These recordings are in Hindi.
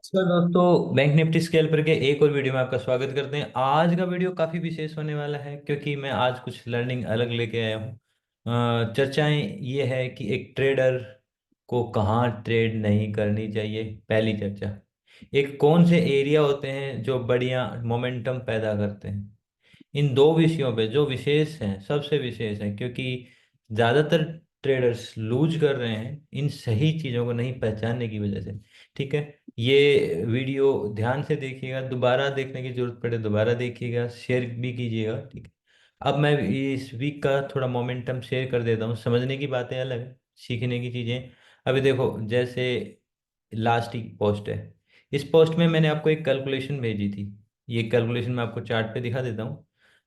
तो दोस्तों, बैंक निफ्टी स्कैल्पर के एक और वीडियो में आपका स्वागत करते हैं। आज का वीडियो काफ़ी विशेष होने वाला है क्योंकि मैं आज कुछ लर्निंग अलग लेके आया हूँ। चर्चाएं ये है कि एक ट्रेडर को कहाँ ट्रेड नहीं करनी चाहिए। पहली चर्चा, एक कौन से एरिया होते हैं जो बढ़िया मोमेंटम पैदा करते हैं। इन दो विषयों पे जो विशेष हैं, सबसे विशेष हैं, क्योंकि ज़्यादातर ट्रेडर्स लूज कर रहे हैं इन सही चीज़ों को नहीं पहचानने की वजह से। ठीक है, ये वीडियो ध्यान से देखिएगा, दोबारा देखने की जरूरत पड़े दोबारा देखिएगा, शेयर भी कीजिएगा। ठीक है, अब मैं इस वीक का थोड़ा मोमेंटम शेयर कर देता हूँ। समझने की बातें अलग है, सीखने की चीज़ें। अभी देखो, जैसे लास्ट ही पोस्ट है, इस पोस्ट में मैंने आपको एक कैलकुलेशन भेजी थी। ये कैलकुलेशन मैं आपको चार्ट पे दिखा देता हूँ,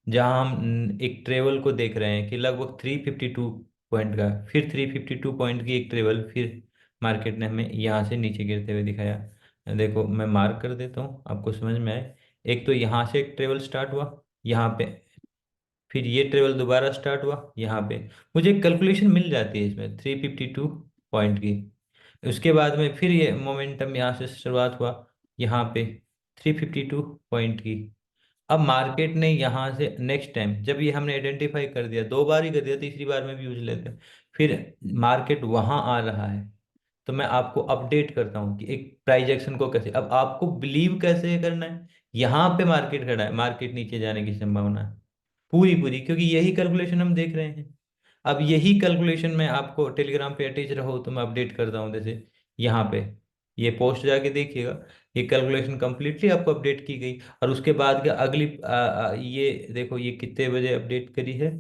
जहाँ हम एक ट्रेवल को देख रहे हैं कि लगभग 352 पॉइंट का, फिर 352 पॉइंट की एक ट्रेवल, फिर मार्केट ने हमें यहाँ से नीचे गिरते हुए दिखाया। देखो, मैं मार्क कर देता हूँ आपको समझ में आए। एक तो यहाँ से एक ट्रेवल स्टार्ट हुआ यहाँ पे, फिर ये ट्रेवल दोबारा स्टार्ट हुआ यहाँ पे। मुझे कैलकुलेशन मिल जाती है इसमें 352 पॉइंट की। उसके बाद में फिर ये मोमेंटम यहाँ से शुरुआत हुआ यहाँ पे 352 पॉइंट की। अब मार्केट ने यहाँ से नेक्स्ट टाइम जब ये हमने आइडेंटिफाई कर दिया, दो बार ही कर दिया, तीसरी बार में भी यूज लेते हैं, फिर मार्केट वहाँ आ रहा है, तो मैं आपको अपडेट करता हूँ कि एक प्राइस एक्शन को कैसे, अब आपको बिलीव कैसे करना है। यहाँ पे मार्केट खड़ा है, मार्केट नीचे जाने की संभावना है पूरी पूरी, क्योंकि यही कैलकुलेशन हम देख रहे हैं। अब यही कैलकुलेशन मैं आपको टेलीग्राम पे अटैच रहो तो मैं अपडेट करता हूँ। जैसे यहाँ पे ये पोस्ट जाके देखिएगा, ये कैलकुलेशन कंप्लीटली आपको अपडेट की गई। और उसके बाद का अगली ये देखो, ये कितने बजे अपडेट करी है,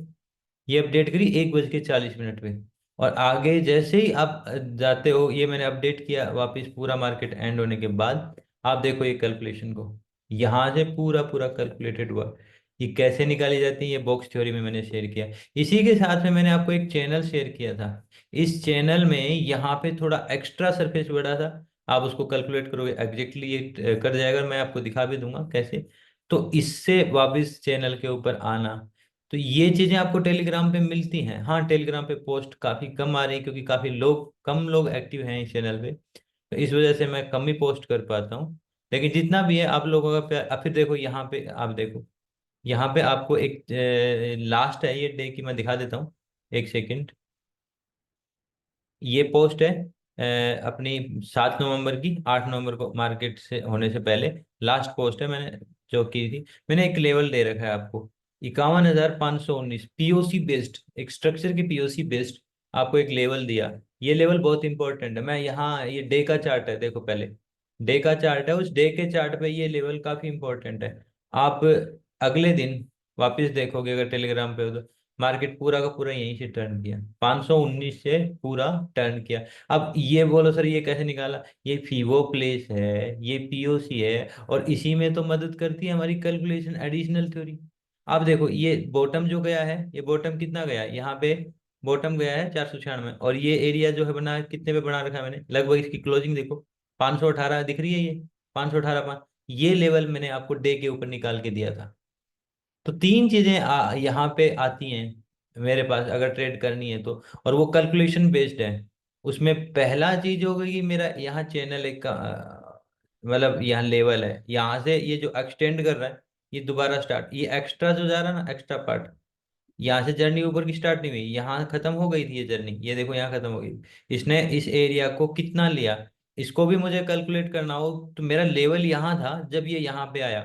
ये अपडेट करी 1:40 पे। और आगे जैसे ही आप जाते हो, ये मैंने अपडेट किया वापस पूरा मार्केट एंड होने के बाद। आप देखो ये कैलकुलेशन को, यहाँ से पूरा पूरा कैलकुलेटेड हुआ। ये कैसे निकाली जाती है, ये बॉक्स थ्योरी में मैंने शेयर किया। इसी के साथ में मैंने आपको एक चैनल शेयर किया था। इस चैनल में यहाँ पे थोड़ा एक्स्ट्रा सरफेस बढ़ा था, आप उसको कैलकुलेट करोगे एग्जैक्टली ये कर जाएगा। मैं आपको दिखा भी दूंगा कैसे। तो इससे वापस चैनल के ऊपर आना, तो ये चीजें आपको टेलीग्राम पे मिलती हैं। हाँ, टेलीग्राम पे पोस्ट काफी कम आ रही है क्योंकि काफी लोग, कम लोग एक्टिव हैं इस चैनल पे, तो इस वजह से मैं कम ही पोस्ट कर पाता हूँ। लेकिन जितना भी है आप लोगों का प्यार। अब फिर देखो यहाँ पे, आप देखो यहाँ पे आपको एक लास्ट है ये डे की, मैं दिखा देता हूँ, एक सेकंड। ये पोस्ट है अपनी 7 नवंबर की, 8 नवंबर को मार्केट से होने से पहले लास्ट पोस्ट है मैंने जो की थी। मैंने एक लेवल दे रखा है आपको, 51,519 पीओसी बेस्ड, एक स्ट्रक्चर की पीओसी बेस्ड आपको एक लेवल दिया। ये लेवल बहुत इंपॉर्टेंट है। मैं यहाँ, ये डे का चार्ट है, देखो पहले डे का चार्ट है, उस डे के चार्ट पे ये लेवल काफी इंपॉर्टेंट है। आप अगले दिन वापस देखोगे अगर टेलीग्राम पे हो तो, मार्केट पूरा का पूरा यहीं से टर्न किया, 519 से पूरा टर्न किया। अब ये बोलो सर ये कैसे निकाला, ये फीवो प्लेस है, ये पीओसी है, और इसी में तो मदद करती है हमारी कैलकुलेशन एडिशनल थ्योरी। आप देखो ये बॉटम जो गया है, ये बॉटम कितना गया है यहाँ पे, बॉटम गया है 496, और ये एरिया जो है बना है कितने पे बना रखा है मैंने, लगभग इसकी क्लोजिंग देखो 518 दिख रही है, ये 518 पाँच। ये लेवल मैंने आपको डे के ऊपर निकाल के दिया था। तो तीन चीजें यहाँ पे आती हैं मेरे पास अगर ट्रेड करनी है तो, और वो कैलकुलेशन बेस्ड है। उसमें पहला चीज हो गई कि मेरा यहाँ चैनल एक मतलब यहाँ लेवल है, यहाँ से ये जो एक्सटेंड कर रहा है, ये दोबारा स्टार्ट, ये एक्स्ट्रा जो जा रहा है ना, एक्स्ट्रा पार्ट, यहाँ से जर्नी ऊपर की स्टार्ट नहीं हुई, यहाँ खत्म हो गई थी ये जर्नी, ये देखो यहाँ खत्म हो गई। इसने इस एरिया को कितना लिया, इसको भी मुझे कैलकुलेट करना हो, तो मेरा लेवल यहाँ था जब ये यहाँ पे आया,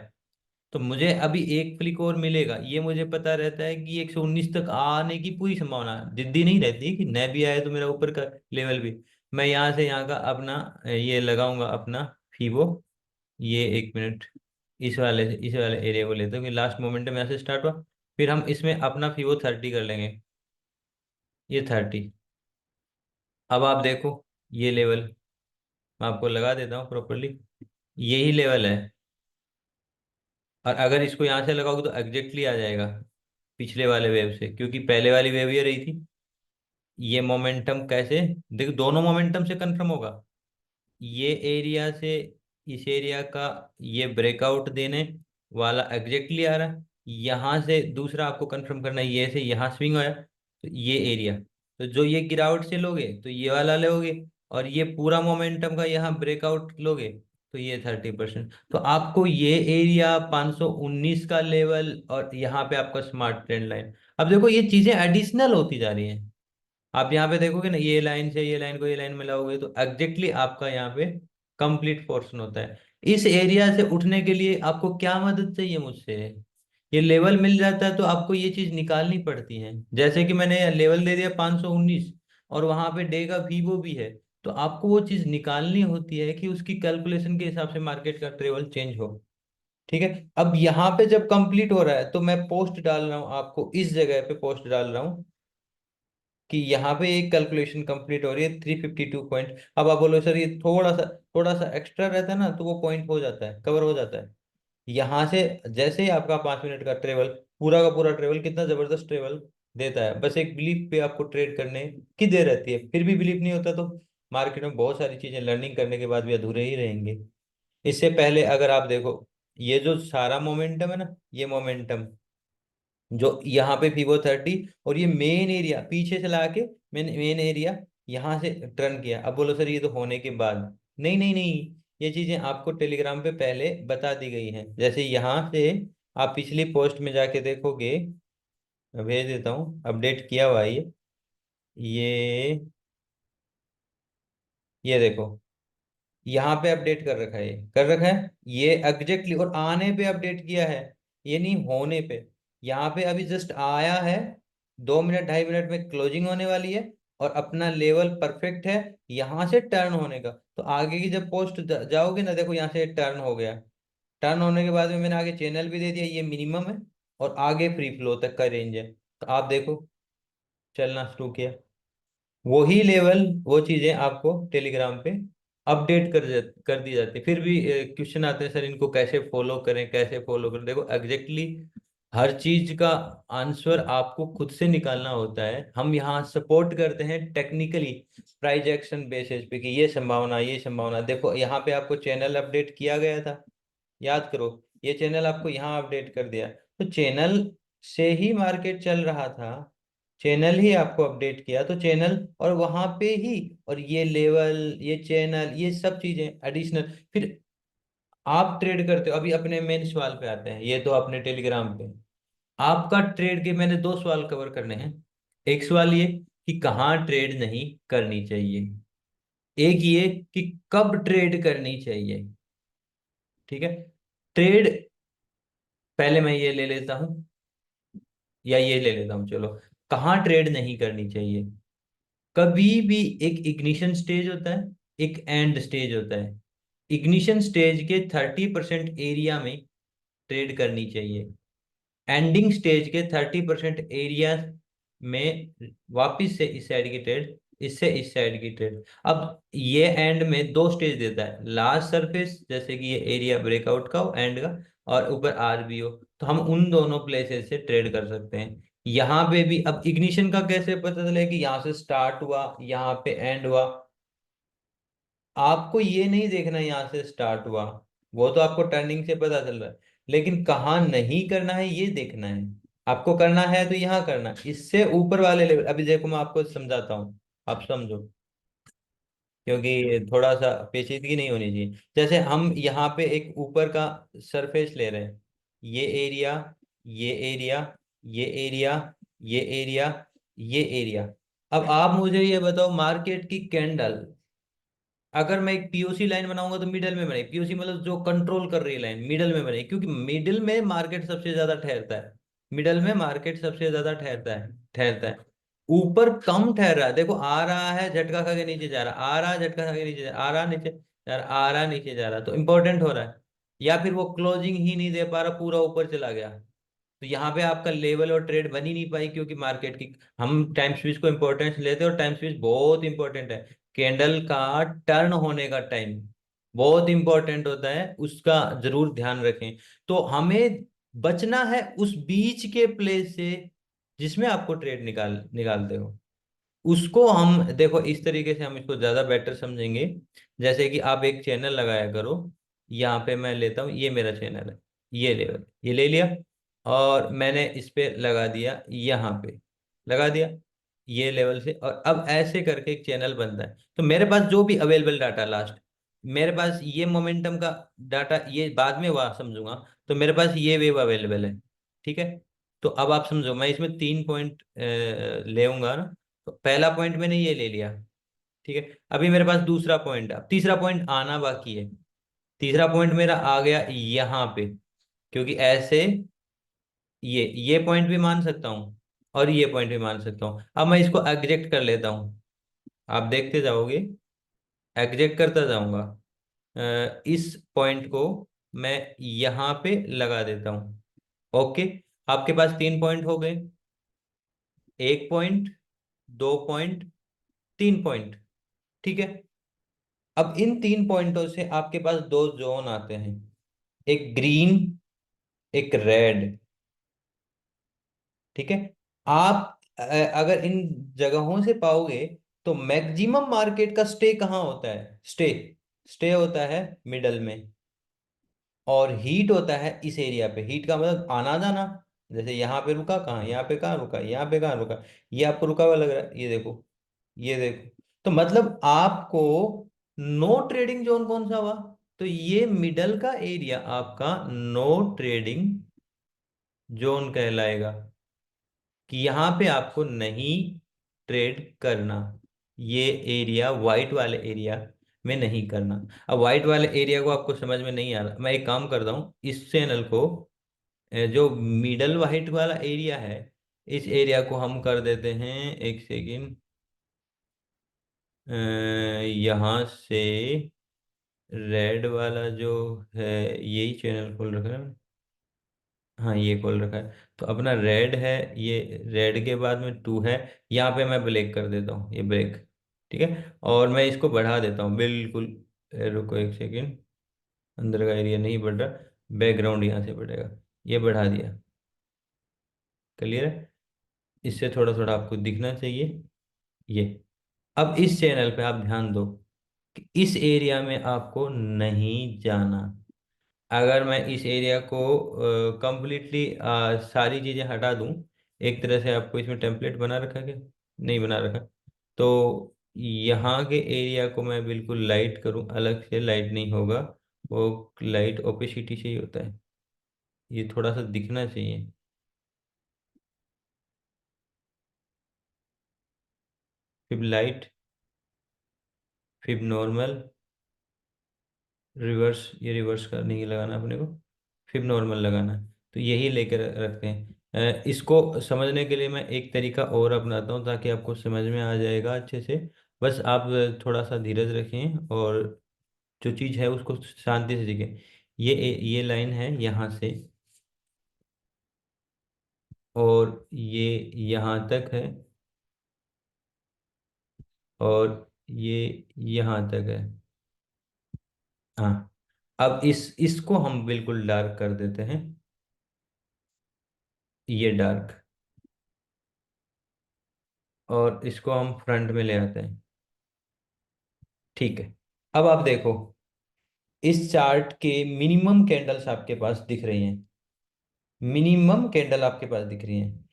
तो मुझे अभी एक क्लिक और मिलेगा, ये मुझे पता रहता है कि 119 तक आने की पूरी संभावना है। जिद्दी नहीं रहती कि न भी आए तो मेरा ऊपर का लेवल भी। मैं यहाँ से यहाँ का अपना ये लगाऊंगा अपना फीबो, ये 1 मिनट, इस वाले एरिया को लेते हैं कि लास्ट मोमेंट में यहाँ से स्टार्ट हुआ, फिर हम इसमें अपना फीबो 30 कर लेंगे, ये 30। अब आप देखो ये लेवल, मैं आपको लगा देता हूँ प्रॉपरली, यही लेवल है। और अगर इसको यहाँ से लगाओगे तो एग्जैक्टली आ जाएगा पिछले वाले वेव से, क्योंकि पहले वाली वेव ये रही थी। ये मोमेंटम कैसे, देखो दोनों मोमेंटम से कंफर्म होगा। ये एरिया से इस एरिया का ये ब्रेकआउट देने वाला एग्जैक्टली आ रहा है, यहाँ से दूसरा आपको कंफर्म करना है, ये से यहाँ स्विंग आया तो ये एरिया, तो जो ये गिरावट से लोगे तो ये वाला लोगे, और ये पूरा मोमेंटम का यहाँ ब्रेकआउट लोगे तो ये 30%। तो आपको ये एरिया 519 का लेवल और यहाँ पे आपका स्मार्ट ट्रेंड लाइन। अब देखो ये चीजें एडिशनल होती जा रही हैं। आप यहाँ पे देखोगे ना, ये लाइन से ये लाइन को ये लाइन में लाओगे तो एग्जैक्टली आपका यहाँ पे कंप्लीट पोर्शन होता है। इस एरिया से उठने के लिए आपको क्या मदद चाहिए मुझसे? ये लेवल मिल जाता है तो आपको ये चीज निकालनी पड़ती है। जैसे कि मैंने लेवल दे दिया 519 और वहां पे डे का वीवो भी है, तो आपको वो चीज निकालनी होती है कि उसकी कैलकुलेशन के हिसाब से मार्केट का ट्रेवल चेंज हो। ठीक है। अब यहाँ पे जब कंप्लीट हो रहा है तो मैं पोस्ट डाल रहा हूँ, आपको इस जगह पे पोस्ट डाल रहा हूँ कि यहाँ पे एक कैलकुलेशन कंप्लीट हो रही है 352 पॉइंट। अब आप बोलो सर ये थोड़ा सा एक्स्ट्रा रहता है ना तो वो पॉइंट हो जाता है, कवर हो जाता है। यहाँ से जैसे ही आपका 5 मिनट का ट्रेवल, पूरा का पूरा ट्रेवल कितना जबरदस्त ट्रेवल देता है, बस एक बिलीफ पे आपको ट्रेड करने की दे रहती है। फिर भी बिलीफ नहीं होता तो मार्केट में बहुत सारी चीजें लर्निंग करने के बाद भी अधूरे ही रहेंगे। इससे पहले अगर आप देखो, ये जो सारा मोमेंटम है ना, ये मोमेंटम जो यहाँ पे Vivo 30 और ये मेन एरिया पीछे से ला के मेन मेन एरिया यहाँ से टर्न किया। अब बोलो सर ये तो होने के बाद, नहीं नहीं नहीं, ये चीजें आपको टेलीग्राम पे पहले बता दी गई हैं। जैसे यहाँ से आप पिछली पोस्ट में जाके देखोगे, मैं भेज देता हूँ, अपडेट किया हुआ है ये ये देखो, यहाँ पे अपडेट कर रखा है, ये कर रखा है, ये एग्जैक्टली, और आने पे अपडेट किया है, ये नहीं होने पे। यहाँ पे अभी जस्ट आया है, 2 मिनट 2.5 मिनट में क्लोजिंग होने वाली है और अपना लेवल परफेक्ट है यहाँ से टर्न होने का। तो आगे की जब पोस्ट जाओगे ना, देखो यहाँ से टर्न हो गया। टर्न होने के बाद में मैंने आगे चैनल भी दे दिया, ये मिनिमम है और आगे फ्री फ्लो तक का रेंज है। तो आप देखो चलना शुरू किया, वही लेवल वो चीजें आपको टेलीग्राम पे अपडेट कर दी जाती है। फिर भी क्वेश्चन आते हैं सर इनको कैसे फॉलो करें, कैसे फॉलो करें। देखो एग्जैक्टली हर चीज का आंसर आपको खुद से निकालना होता है। हम यहाँ सपोर्ट करते हैं टेक्निकली, प्राइस एक्शन बेसिस पे कि ये संभावना ये संभावना। देखो यहाँ पे आपको चैनल अपडेट किया गया था, याद करो, ये चैनल आपको यहाँ अपडेट कर दिया, तो चैनल से ही मार्केट चल रहा था, चैनल ही आपको अपडेट किया तो चैनल और वहां पे ही, और ये लेवल ये चैनल ये सब चीजें एडिशनल। फिर आप ट्रेड करते हो, अभी अपने मेन सवाल पे आते हैं, ये तो अपने टेलीग्राम पे आपका ट्रेड के मैंने दो सवाल कवर करने हैं। एक सवाल ये कि कहाँ ट्रेड नहीं करनी चाहिए, एक ये कि कब ट्रेड करनी चाहिए। ठीक है। ट्रेड पहले मैं ये ले लेता हूं या ये ले लेता हूं, चलो। कहाँ ट्रेड नहीं करनी चाहिए? कभी भी एक इग्निशन स्टेज होता है, एक एंड स्टेज होता है। इग्निशन स्टेज के 30% एरिया में ट्रेड करनी चाहिए, एंडिंग स्टेज के 30% एरिया में वापिस से इस साइड की ट्रेड, इससे इस साइड की ट्रेड। अब ये एंड में दो स्टेज देता है, लास्ट सरफेस जैसे कि ये एरिया ब्रेकआउट का हो एंड का, और ऊपर आरबीओ, तो हम उन दोनों प्लेसेस से ट्रेड कर सकते हैं। यहाँ पे भी अब इग्निशन का कैसे पता चले कि यहाँ से स्टार्ट हुआ यहाँ पे एंड हुआ? आपको ये नहीं देखना यहाँ से स्टार्ट हुआ, वो तो आपको टर्निंग से पता चल रहा है, लेकिन कहाँ नहीं करना है ये देखना है। आपको करना है तो यहाँ करना है। इससे ऊपर वाले लेवल, अभी देखो मैं आपको समझाता हूँ, आप समझो, क्योंकि थोड़ा सा पेचीदगी नहीं होनी चाहिए। जैसे हम यहाँ पे एक ऊपर का सरफेस ले रहे हैं, ये एरिया ये एरिया ये एरिया ये एरिया ये एरिया। अब आप मुझे ये बताओ, मार्केट की कैंडल अगर मैं एक पीओसी लाइन बनाऊंगा तो मिडल में बने, पीओसी मतलब जो कंट्रोल कर रही है लाइन मिडल में बने, क्योंकि मिडल में मार्केट सबसे ज्यादा ठहरता है, मिडल में मार्केट सबसे ज्यादा ठहरता है। ऊपर कम ठहर रहा है, देखो आ रहा है झटका खा के नीचे जा रहा, आ रहा है झटका खा के नीचे आ रहा, नीचे जा रहा, आ रहा नीचे जा रहा, तो इंपॉर्टेंट हो रहा है। या फिर वो क्लोजिंग ही नहीं दे पा रहा, पूरा ऊपर चला गया, तो यहाँ पे आपका लेवल और ट्रेड बन ही नहीं पाई, क्योंकि मार्केट की, हम टाइम स्विच को इंपॉर्टेंस लेते हैं और टाइम स्विच बहुत इंपॉर्टेंट है। कैंडल का टर्न होने का टाइम बहुत इंपॉर्टेंट होता है, उसका जरूर ध्यान रखें। तो हमें बचना है उस बीच के प्लेस से जिसमें आपको ट्रेड निकालते हो, उसको हम देखो इस तरीके से हम इसको ज्यादा बेटर समझेंगे। जैसे कि आप एक चैनल लगाया करो, यहाँ पे मैं लेता हूँ, ये मेरा चैनल है, ये लेवल ये ले लिया और मैंने इस पे लगा दिया, यहाँ पे लगा दिया ये लेवल से, और अब ऐसे करके एक चैनल बनता है। तो मेरे पास जो भी अवेलेबल डाटा लास्ट मेरे पास ये मोमेंटम का डाटा ये बाद में हुआ समझूंगा। तो मेरे पास ये वेव अवेलेबल है, ठीक है। तो अब आप समझो, मैं इसमें 3 पॉइंट लेऊंगा ना। तो पहला पॉइंट मैंने ये ले लिया, ठीक है। अभी मेरे पास दूसरा पॉइंट है, अब तीसरा पॉइंट आना बाकी है। तीसरा पॉइंट मेरा आ गया यहाँ पे, क्योंकि ऐसे ये पॉइंट भी मान सकता हूँ और ये पॉइंट भी मान सकता हूँ। अब मैं इसको एग्जैक्ट कर लेता हूँ, आप देखते जाओगे, एग्जैक्ट करता जाऊंगा। इस पॉइंट को मैं यहाँ पे लगा देता हूँ। ओके, आपके पास 3 पॉइंट हो गए, 1 पॉइंट, 2 पॉइंट, 3 पॉइंट, ठीक है। अब इन 3 पॉइंटों से आपके पास दो जोन आते हैं, एक ग्रीन, एक रेड, ठीक है। आप अगर इन जगहों से पाओगे तो मैक्सिमम मार्केट का स्टे कहाँ होता है, स्टे स्टे होता है मिडल में, और हीट होता है इस एरिया पे। हीट का मतलब आना जाना, जैसे यहाँ पे रुका, कहाँ, यहाँ पे कहाँ रुका, यहाँ पे कहाँ रुका, ये आपको रुका हुआ लग रहा है, ये देखो, ये देखो। तो मतलब आपको नो ट्रेडिंग जोन कौन सा हुआ, तो ये मिडल का एरिया आपका नो ट्रेडिंग जोन कहलाएगा, कि यहाँ पे आपको नहीं ट्रेड करना, ये एरिया व्हाइट वाले एरिया में नहीं करना। अब व्हाइट वाले एरिया को आपको समझ में नहीं आ रहा, मैं एक काम करता हूँ, इस चैनल को जो मिडल व्हाइट वाला एरिया है, इस एरिया को हम कर देते हैं, एक सेकेंड, यहाँ से रेड वाला जो है, यही चैनल खोल रखा है। हाँ, ये खोल रखा है, तो अपना रेड है, ये रेड के बाद में 2 है। यहाँ पे मैं ब्लैक कर देता हूँ, ये ब्लैक, ठीक है। और मैं इसको बढ़ा देता हूँ बिल्कुल, रुको एक सेकेंड, अंदर का एरिया नहीं बढ़ रहा, बैकग्राउंड यहाँ से बढ़ेगा, ये बढ़ा दिया, क्लियर है। इससे थोड़ा थोड़ा आपको दिखना चाहिए ये। अब इस चैनल पे आप ध्यान दो कि इस एरिया में आपको नहीं जाना। अगर मैं इस एरिया को कंप्लीटली सारी चीज़ें हटा दूं, एक तरह से आपको इसमें टेम्पलेट बना रखा है क्या, नहीं बना रखा, तो यहाँ के एरिया को मैं बिल्कुल लाइट करूं, अलग से लाइट नहीं होगा, वो लाइट ओपेसिटी से ही होता है, ये थोड़ा सा दिखना चाहिए। फिर लाइट, फिर नॉर्मल, रिवर्स, ये रिवर्स का नहीं लगाना अपने को, फिर नॉर्मल लगाना है। तो यही लेकर रखते हैं। इसको समझने के लिए मैं एक तरीका और अपनाता हूँ, ताकि आपको समझ में आ जाएगा अच्छे से। बस आप थोड़ा सा धीरज रखें और जो चीज़ है उसको शांति से सीखें। ये लाइन है यहाँ से, और ये यहाँ तक है, और ये यहाँ तक है। हाँ, अब इसको हम बिल्कुल डार्क कर देते हैं, ये डार्क, और इसको हम फ्रंट में ले आते हैं, ठीक है। अब आप देखो, इस चार्ट के मिनिमम कैंडल्स आपके पास दिख रही हैं, मिनिमम कैंडल आपके पास दिख रही हैं।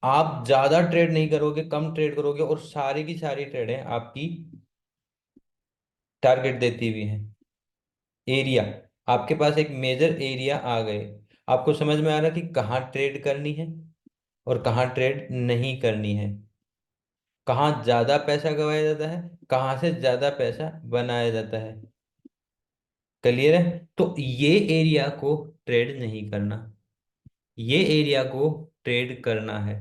आप ज्यादा ट्रेड नहीं करोगे, कम ट्रेड करोगे, और सारी की सारी ट्रेडें आपकी टारगेट देती हुई हैं। एरिया, आपके पास एक मेजर एरिया आ गए, आपको समझ में आ रहा कि कहाँ ट्रेड करनी है और कहाँ ट्रेड नहीं करनी है, कहाँ ज्यादा पैसा गवाया जाता है, कहाँ से ज्यादा पैसा बनाया जाता है, क्लियर है। तो ये एरिया को ट्रेड नहीं करना, ये एरिया को ट्रेड करना है,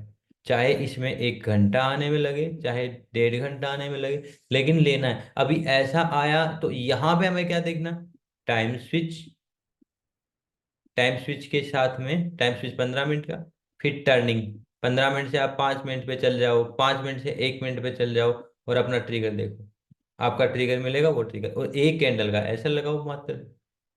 चाहे इसमें 1 घंटा आने में लगे, चाहे 1.5 घंटा आने में लगे, लेकिन लेना है। अभी ऐसा आया तो यहाँ पे हमें क्या देखना, टाइम स्विच, टाइम स्विच के साथ में टाइम स्विच 15 मिनट का, फिर टर्निंग, 15 मिनट से आप 5 मिनट पे चल जाओ, 5 मिनट से 1 मिनट पे चल जाओ, और अपना ट्रिगर देखो, आपका ट्रिगर मिलेगा, वो ट्रिगर, और एक कैंडल का ऐसा लगाओ मात्र,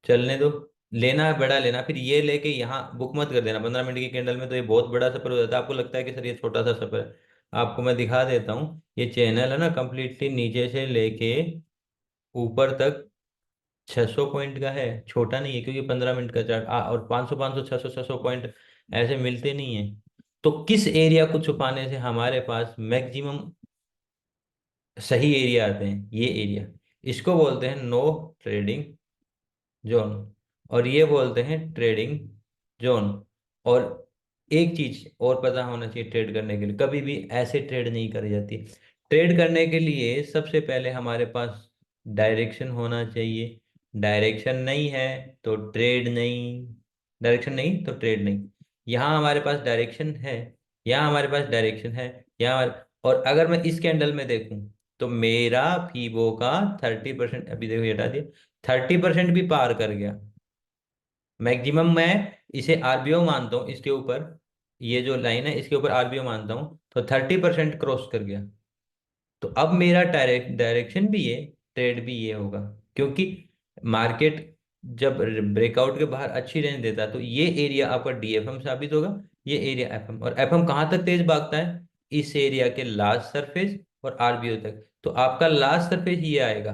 चलने दो। लेना है बड़ा लेना, फिर ये लेके यहाँ बुक मत कर देना 15 मिनट की कैंडल में, तो ये बहुत बड़ा सफर हो जाता है, आपको लगता है कि सर ये छोटा सा सफर है। आपको मैं दिखा देता हूँ, ये चैनल है ना, कंप्लीटली नीचे से लेके ऊपर तक 600 पॉइंट का है, छोटा नहीं है, क्योंकि 15 मिनट का चार्ट और 500 500 600 600 पॉइंट ऐसे मिलते नहीं है। तो किस एरिया को छुपाने से हमारे पास मैक्सिमम सही एरिया आते हैं, ये एरिया, इसको बोलते हैं नो ट्रेडिंग जोन, और ये बोलते हैं ट्रेडिंग जोन। और एक चीज और पता होना चाहिए ट्रेड करने के लिए, कभी भी ऐसे ट्रेड नहीं करी जाती। ट्रेड करने के लिए सबसे पहले हमारे पास डायरेक्शन होना चाहिए। डायरेक्शन नहीं है तो ट्रेड नहीं, डायरेक्शन नहीं तो ट्रेड नहीं। यहाँ हमारे पास डायरेक्शन है, यहाँ हमारे पास डायरेक्शन है, और अगर मैं इस कैंडल में देखूं तो मेरा फीबो का 30%, अभी देखो ये हटा दिया, 30% भी पार कर गया। मैक्सिमम मैं इसे आरबीओ मानता हूँ इसके ऊपर, ये जो लाइन है इसके ऊपर आरबीओ मानता हूँ, तो 30% क्रॉस कर गया। तो अब मेरा डायरेक्शन भी ये, ट्रेड भी ये होगा, क्योंकि मार्केट जब ब्रेकआउट के बाहर अच्छी रेंज देता है तो ये एरिया आपका डीएफएम साबित होगा, ये एरिया एफएम। और एफएम कहाँ तक तेज भागता है? इस एरिया के लास्ट सरफेस और आरबीओ तक। तो आपका लास्ट सरफेस ये आएगा।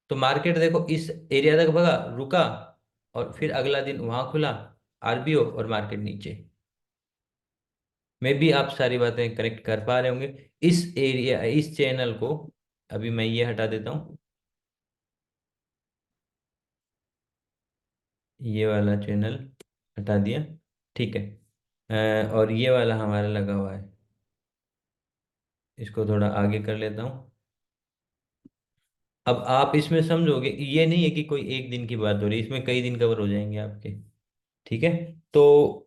तो मार्केट देखो इस एरिया तक भगा, रुका, और फिर अगला दिन वहां खुला, आरबीओ, और मार्केट नीचे। मे भी आप सारी बातें कनेक्ट कर पा रहे होंगे। इस एरिया, इस चैनल को, अभी मैं ये हटा देता हूँ, ये वाला चैनल हटा दिया, ठीक है। और ये वाला हमारा लगा हुआ है, इसको थोड़ा आगे कर लेता हूँ। अब आप इसमें समझोगे, ये नहीं है कि कोई एक दिन की बात हो रही है, इसमें कई दिन कवर हो जाएंगे आपके। ठीक है। तो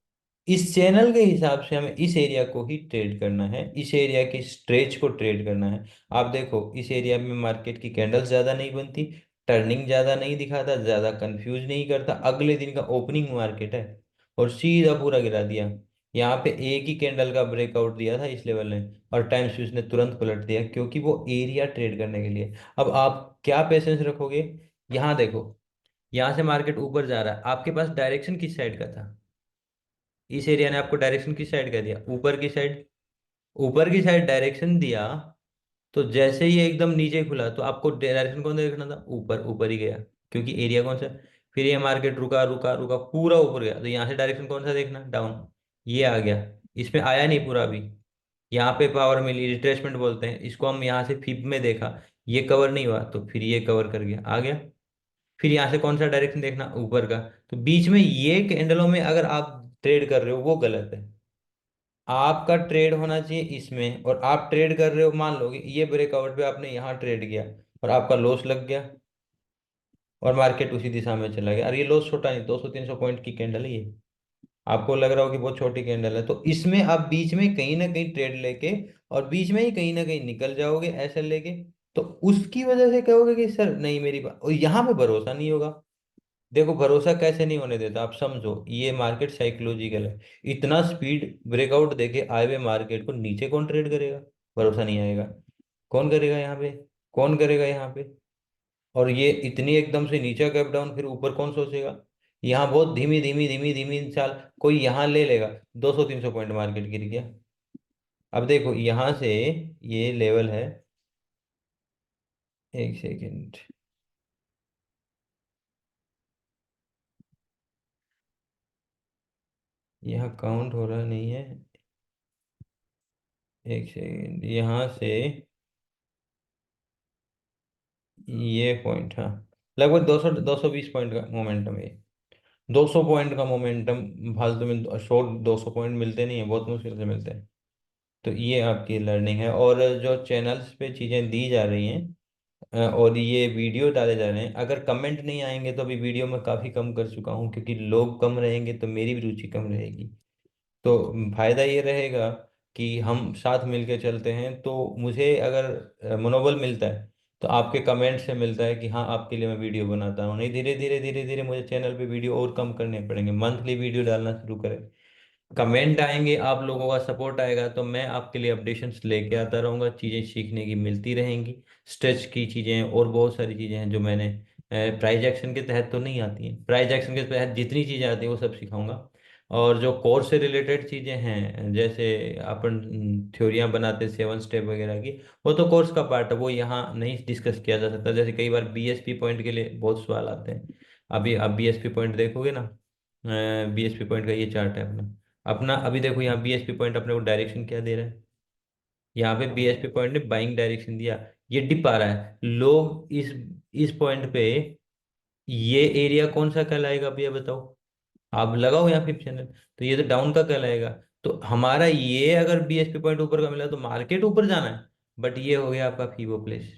इस चैनल के हिसाब से हमें इस एरिया को ही ट्रेड करना है, इस एरिया की स्ट्रेच को ट्रेड करना है। आप देखो इस एरिया में मार्केट की कैंडल्स ज्यादा नहीं बनती, टर्निंग ज्यादा नहीं दिखाता, ज्यादा कंफ्यूज नहीं करता, अगले दिन का ओपनिंग मार्केट है और सीधा पूरा गिरा दिया। यहाँ पे एक ही कैंडल का ब्रेकआउट दिया था इस लेवल ने, और टाइम स्विच ने तुरंत पलट दिया, क्योंकि वो एरिया ट्रेड करने के लिए। अब आप क्या पेशेंस रखोगे? यहाँ देखो, यहाँ से मार्केट ऊपर जा रहा है, आपके पास डायरेक्शन किस साइड का था? इस एरिया ने आपको डायरेक्शन किस साइड का दिया? ऊपर की साइड। ऊपर की साइड डायरेक्शन दिया, तो जैसे ही एकदम नीचे खुला तो आपको डायरेक्शन कौन सा देखना था? ऊपर, ऊपर ही गया, क्योंकि एरिया कौन सा? फिर ये मार्केट रुका रुका रुका, पूरा ऊपर गया, तो यहाँ से डायरेक्शन कौन सा देखना? डाउन। ये आ गया, इसमें आया नहीं पूरा अभी। यहाँ पे पावर मिली, रिट्रेसमेंट बोलते हैं इसको, हम यहाँ से फिब में देखा, ये कवर नहीं हुआ, तो फिर ये कवर कर गया, आ गया। फिर यहाँ से कौन सा डायरेक्शन देखना? ऊपर का। तो बीच में ये कैंडलों में अगर आप ट्रेड कर रहे हो वो गलत है। आपका ट्रेड होना चाहिए इसमें, और आप ट्रेड कर रहे हो, मान लो कि ये ब्रेकआउट पे आपने यहाँ ट्रेड किया और आपका लॉस लग गया और मार्केट उसी दिशा में चला गया, और ये लॉस छोटा नहीं, 200-300 पॉइंट की कैंडल है ये। आपको लग रहा हो कि बहुत छोटी कैंडल है, तो इसमें आप बीच में कहीं ना कहीं ट्रेड लेके, और बीच में ही कहीं ना कहीं निकल जाओगे ऐसे लेके, तो उसकी वजह से कहोगे कि सर नहीं मेरी बात, और यहाँ पे भरोसा नहीं होगा। देखो भरोसा कैसे नहीं होने देता, आप समझो, ये मार्केट साइकोलॉजिकल है। इतना स्पीड ब्रेकआउट देके आए हुए मार्केट को नीचे कौन ट्रेड करेगा? भरोसा नहीं आएगा। कौन करेगा यहाँ पे? कौन करेगा यहाँ पे? और ये इतनी एकदम से नीचे गैप डाउन, फिर ऊपर कौन सोचेगा? यहाँ बहुत धीमी धीमी धीमी धीमी चाल, कोई यहाँ ले लेगा, 200-300 पॉइंट मार्केट गिर गया। अब देखो यहाँ से, ये लेवल है, एक सेकेंड, यहाँ काउंट हो रहा नहीं है, एक सेकेंड, यहाँ से ये पॉइंट, हाँ, लगभग 220 पॉइंट का मोमेंटम है। 200 पॉइंट का मोमेंटम फालतू में, शॉर्ट 200 पॉइंट मिलते नहीं है, बहुत मुश्किल से मिलते हैं। तो ये आपकी लर्निंग है, और जो चैनल्स पे चीज़ें दी जा रही हैं, और ये वीडियो डाले जा रहे हैं, अगर कमेंट नहीं आएंगे तो अभी वीडियो में काफ़ी कम कर चुका हूँ, क्योंकि लोग कम रहेंगे तो मेरी भी रुचि कम रहेगी। तो फायदा ये रहेगा कि हम साथ मिलके चलते हैं, तो मुझे अगर मनोबल मिलता है तो आपके कमेंट से मिलता है कि हाँ आपके लिए मैं वीडियो बनाता हूँ। नहीं, धीरे धीरे धीरे धीरे मुझे चैनल पे वीडियो और कम करने पड़ेंगे, मंथली वीडियो डालना शुरू करें, कमेंट आएंगे, आप लोगों का सपोर्ट आएगा, तो मैं आपके लिए अपडेशंस लेके आता रहूँगा, चीज़ें सीखने की मिलती रहेंगी। स्ट्रेच की चीज़ें और बहुत सारी चीज़ें हैं जो मैंने प्राइज एक्शन के तहत तो नहीं आती हैं, प्राइज एक्शन के तहत जितनी चीज़ें आती हैं वो सब सिखाऊंगा। और जो कोर्स से रिलेटेड चीज़ें हैं, जैसे अपन थ्योरियाँ बनाते 7 स्टेप वगैरह की, वो तो कोर्स का पार्ट है, वो यहाँ नहीं डिस्कस किया जा सकता। जैसे कई बार बीएसपी पॉइंट के लिए बहुत सवाल आते हैं, अभी आप बीएसपी पॉइंट देखोगे ना, बीएसपी पॉइंट का ये चार्ट है अपना, अभी देखो यहाँ बीएसपी पॉइंट अपने को डायरेक्शन क्या दे रहा है? यहाँ पे बीएसपी पॉइंट ने बाइंग डायरेक्शन दिया, ये डिप आ रहा है, लोग इस पॉइंट पे, ये एरिया कौन सा कहलाएगा अब ये बताओ, आप लगाओ यहाँ फिफ्थ चैनल। तो ये तो डाउन का कहलाएगा। तो हमारा ये अगर बीएसपी पॉइंट ऊपर का मिला तो मार्केट ऊपर जाना है, बट ये हो गया आपका फीबो प्लेस,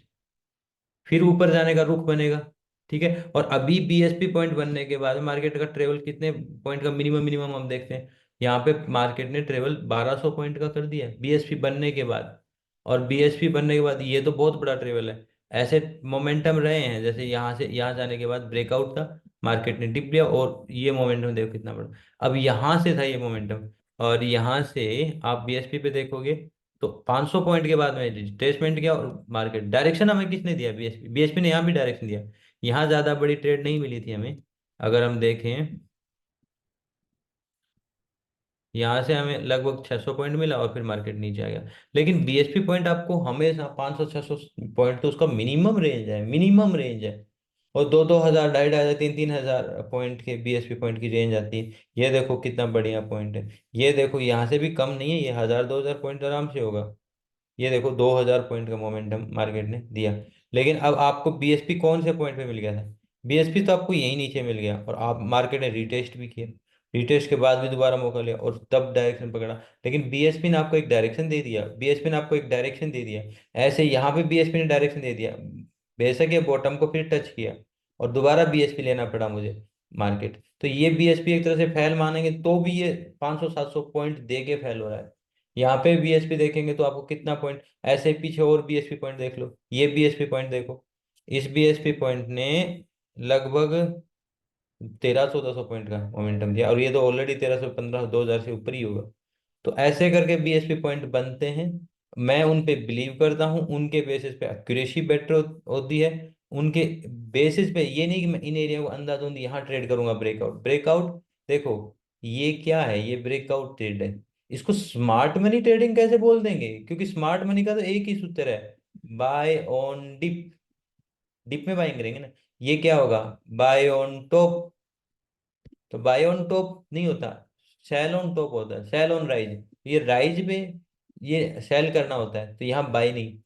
फिर ऊपर जाने का रुख बनेगा। ठीक है, और अभी बीएसपी पॉइंट बनने के बाद मार्केट का ट्रेवल कितने पॉइंट का मिनिमम मिनिमम हम देखते हैं, यहाँ पे मार्केट ने ट्रेवल 1200 पॉइंट का कर दिया बीएसपी बनने के बाद। और बीएसपी बनने के बाद ये तो बहुत बड़ा ट्रेवल है। ऐसे मोमेंटम रहे हैं, जैसे यहाँ से यहाँ जाने के बाद ब्रेकआउट था, मार्केट ने डिप लिया, और ये मोमेंटम देखो कितना बड़ा। अब यहाँ से था ये मोमेंटम, और यहाँ से आप बीएसपी पे देखोगे तो 500 पॉइंट के बाद में रिट्रेसमेंट किया, और मार्केट डायरेक्शन हमें किसने दिया, बीएसपी ने यहाँ भी डायरेक्शन दिया। यहाँ ज्यादा बड़ी ट्रेड नहीं मिली थी हमें, अगर हम देखें यहाँ से हमें लगभग 600 पॉइंट मिला और फिर मार्केट नीचे आ गया। लेकिन बीएसपी पॉइंट आपको हमेशा 500 600 पॉइंट तो उसका मिनिमम रेंज है, मिनिमम रेंज है। और 2 2 हजार, 2 2 हजार, 3 3 हजार पॉइंट के बीएसपी पॉइंट की रेंज आती है। ये देखो कितना बढ़िया पॉइंट है। ये देखो यहाँ से भी कम नहीं है, ये 1000 2000 पॉइंट आराम से होगा। ये देखो 2000 पॉइंट का मोमेंटम मार्केट ने दिया। लेकिन अब आपको बीएसपी कौन से पॉइंट पे मिल गया था, बीएसपी तो आपको यही नीचे मिल गया, और आप मार्केट ने रिटेस्ट भी किया, रिटेस्ट के बाद भी दोबारा मौका लिया और तब डायरेक्शन पकड़ा। लेकिन बीएसपी ने आपको एक डायरेक्शन दे दिया, बीएसपी ने आपको एक डायरेक्शन दे दिया। ऐसे यहाँ पे बीएसपी ने डायरेक्शन दे दिया, बेशक ये बॉटम को फिर टच किया, और दोबारा बीएसपी लेना पड़ा मुझे मार्केट। तो ये बीएसपी एक तरह से फेल मानेंगे तो भी ये 500 700 पॉइंट दे के फेल हो रहा है। यहाँ पे बीएसपी देखेंगे तो आपको कितना पॉइंट, ऐसे पीछे और बीएसपी पॉइंट देख लो, ये बीएसपी पॉइंट देखो, इस बीएसपी पॉइंट ने लगभग 1300 1400 पॉइंट का मोमेंटम दिया, और ये तो ऑलरेडी 1315 2000 से ऊपर ही होगा। तो ऐसे करके बीएसपी पॉइंट बनते हैं। मैं उन पे बिलीव करता हूँ, उनके बेसिस पे एक्यूरेसी बेटर होती है। उनके बेसिस पे ये नहीं कि मैं इन एरिया को अंधाधुंध यहाँ ट्रेड करूंगा, ब्रेकआउट ब्रेकआउट। देखो ये क्या है, ये ब्रेकआउट ट्रेड है। इसको स्मार्ट मनी ट्रेडिंग कैसे बोल देंगे, क्योंकि स्मार्ट मनी का तो एक ही सूत्र है, बाय ऑन डिप। डिप में बाइंग करेंगे ना, ये क्या होगा, बाय ऑन टॉप। तो बाय ऑन टॉप नहीं होता, सेल ऑन टॉप होता है, सेल ऑन राइज। ये राइज पे ये सेल करना होता है, तो यहाँ बाय नहीं।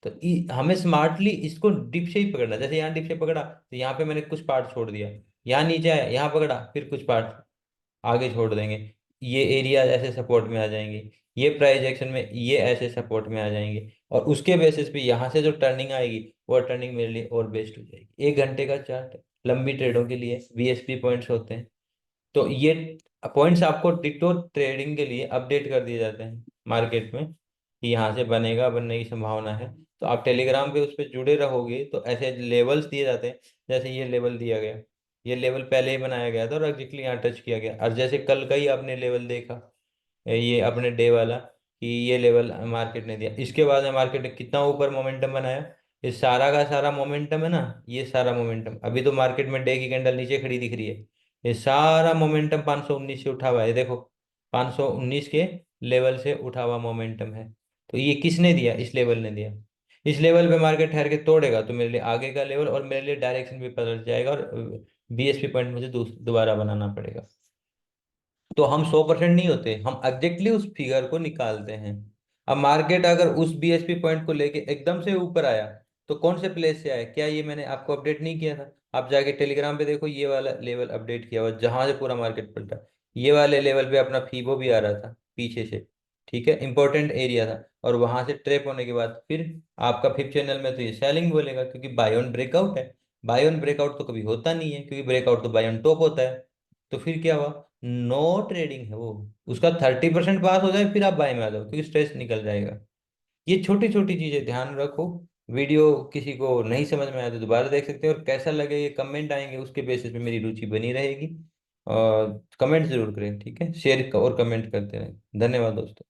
तो हमें स्मार्टली इसको डिप से ही पकड़ना है। जैसे यहाँ डिप से पकड़ा तो यहाँ पे मैंने कुछ पार्ट छोड़ दिया, यहाँ नीचे आया यहाँ पकड़ा फिर कुछ पार्ट आगे छोड़ देंगे। ये एरिया ऐसे सपोर्ट में आ जाएंगे, ये प्राइस एक्शन में ये ऐसे सपोर्ट में आ जाएंगे, और उसके बेसिस पे यहाँ से जो टर्निंग आएगी वो टर्निंग मेरे लिए और बेस्ट हो जाएगी। 1 घंटे का चार्ट लंबी ट्रेडों के लिए बीएसपी पॉइंट्स होते हैं। तो ये पॉइंट्स आपको डिटो ट्रेडिंग के लिए अपडेट कर दिए जाते हैं मार्केट में, कि यहाँ से बनेगा, बनने की संभावना है। तो आप टेलीग्राम पे उस पर जुड़े रहोगे तो ऐसे लेवल्स दिए जाते हैं। जैसे ये लेवल दिया गया, ये लेवल पहले ही बनाया गया था और एग्जैक्टली यहाँ टच किया गया। और जैसे कल का ही आपने लेवल देखा, ये अपने डे वाला, कि ये लेवल मार्केट ने दिया, इसके बाद में मार्केट ने कितना ऊपर मोमेंटम बनाया। ये सारा का सारा मोमेंटम है ना, ये सारा मोमेंटम अभी तो मार्केट में डे की कैंडल नीचे खड़ी दिख रही है, ये सारा मोमेंटम 519 से उठा हुआ है देखो, 519 के लेवल से उठा हुआ मोमेंटम है। तो ये किसने दिया, इस लेवल ने दिया। इस लेवल पे मार्केट ठहर के तोड़ेगा तो मेरे लिए आगे का लेवल और मेरे लिए डायरेक्शन भी बदल जाएगा, और बीएसपी पॉइंट मुझे दोबारा बनाना पड़ेगा। तो हम 100% नहीं होते, हम एग्जैक्टली उस फिगर को निकालते हैं। अब मार्केट अगर उस बीएसपी पॉइंट को लेके एकदम से ऊपर आया तो कौन से प्लेस से आया, क्या ये मैंने आपको अपडेट नहीं किया था। आप जाके टेलीग्राम पे देखो, ये वाला लेवल अपडेट किया हुआ जहां से पूरा मार्केट पलटा। ये वाले लेवल पे अपना फीबो भी आ रहा था पीछे से, ठीक है, इंपॉर्टेंट एरिया था। और वहां से ट्रैप होने के बाद फिर आपका फिफ्थ चैनल में तो ये सेलिंग बोलेगा, क्योंकि बाय ऑन ब्रेकआउट है। बाय ऑन ब्रेकआउट तो कभी होता नहीं है, क्योंकि ब्रेकआउट तो बाय ऑन टॉप होता है। तो फिर क्या हुआ, नो ट्रेडिंग है वो, उसका 30% पास हो जाए फिर आप बाय में आ जाओ, क्योंकि स्ट्रेस निकल जाएगा। ये छोटी छोटी चीजें ध्यान रखो। वीडियो किसी को नहीं समझ में आया तो दोबारा देख सकते हैं, और कैसा लगे ये कमेंट आएंगे, उसके बेसिस पे मेरी रुचि बनी रहेगी। और कमेंट जरूर करें, ठीक है, शेयर और कमेंट करते रहें। धन्यवाद दोस्तों।